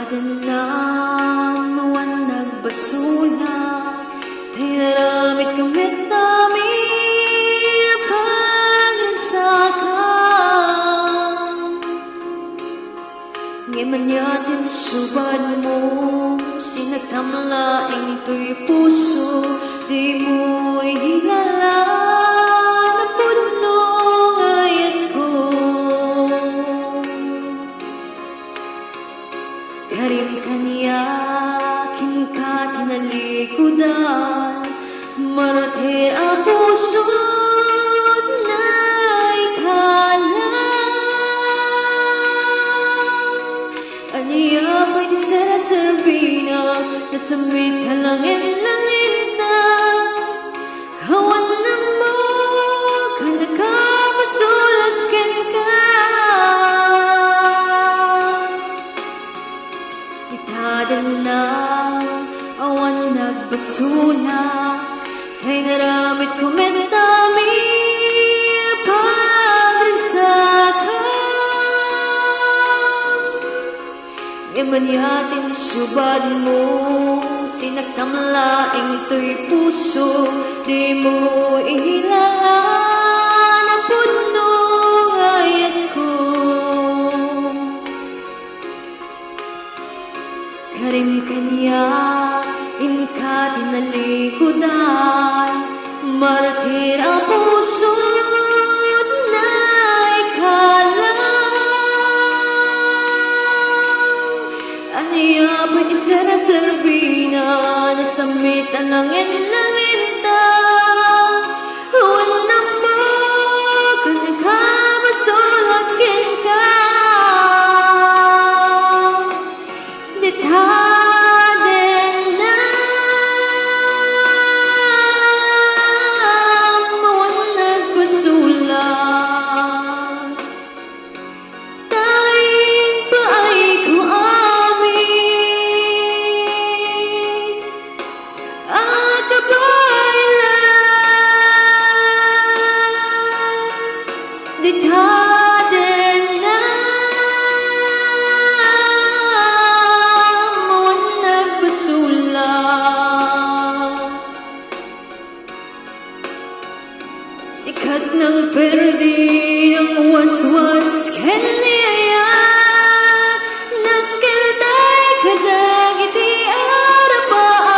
Tadanang mawan nagbasula, tayo naramit kamit namin pagnagsakang. Ngayon yatin subad mo, sinatamlaing to'y puso, di mo ihilala na puno ngayat ko. Karim kaniyakin ka tinalikudan, maratir ang puso na ikalang. Aniya pa'y di sara-sarbina, nasamit halangin-langin na. Hawan na mo, ka nakapasulat ka. Tadanang awan nagbasula, tayo naramit kumit namin pagnagsakang. Ngayon yatin subad mo, sinagtamlaing to'y puso, di mo ihilala na puno ngayat ko. Karim kanya inka tinalikudan, maratir ang puso na ikalang. Aniya pa'y di sara-sarbina, nasamit ang langin-langin na. Huwan na mo, ka nakapasulakin ka. Tadanang mawan nagbasula, tayong paay ko amin at kabaylan. Di tadanang mawan nagbasula, sikat ng perdi ng waswas kaniyaya ng kilday kadag iti arapaan.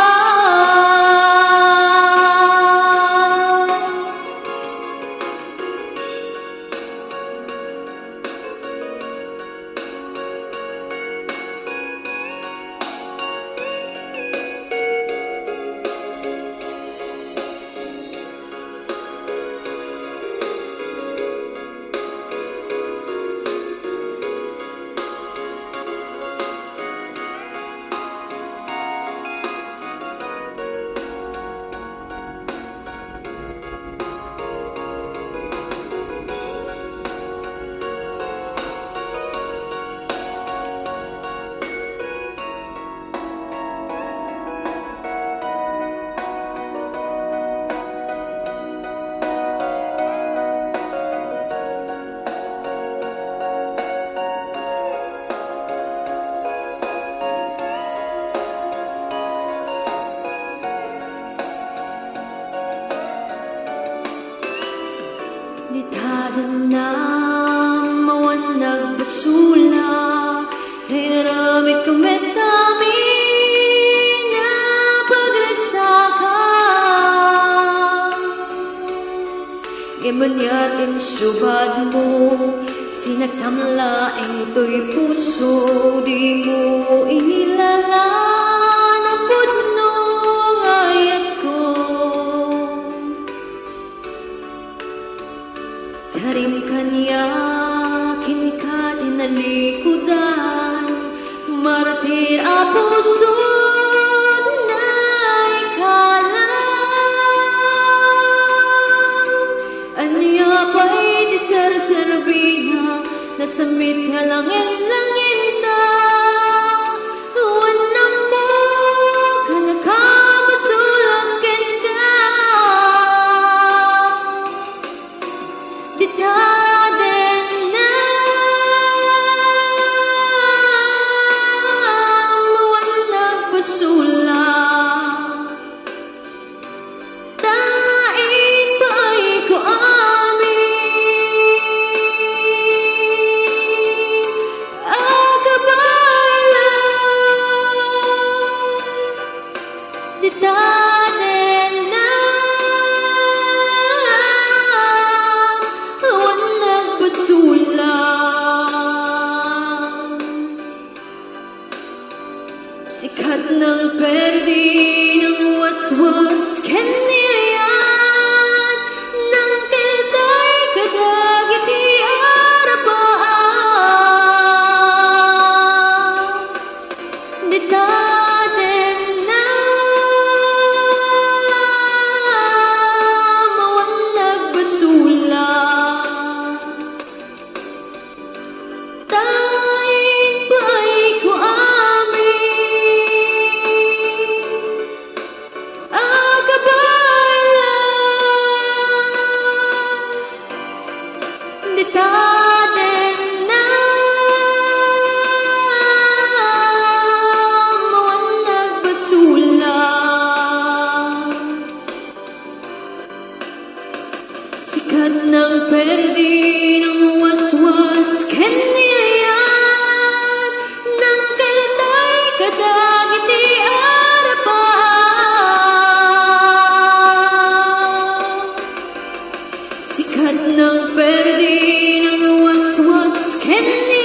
Di tadanang mawan nagbasula, tayo naramit kumit namin na pagnagsakang. Ngayon yatin subad mo, sinagtamlaing to'y puso, di mo inilala na puno ngayat ko. Karim kanyakin ka tinalikudan, maratir ang puso na ikalang. Aniya pa'y di sara-sarbina, nasamit nga langin-langin na. Huwan na mo, ka nakapasulakin ka. Di tadanang waswas kaniyan nang kita'y kadagiti arapaan ditaden na mawan nagbasula taing paay ko ditaden na mawan nagbasula sikat ng perdi ng waswas kaniyan nang kalatay kadagiti arapaan sikat ng perdi ng waswas kaniyan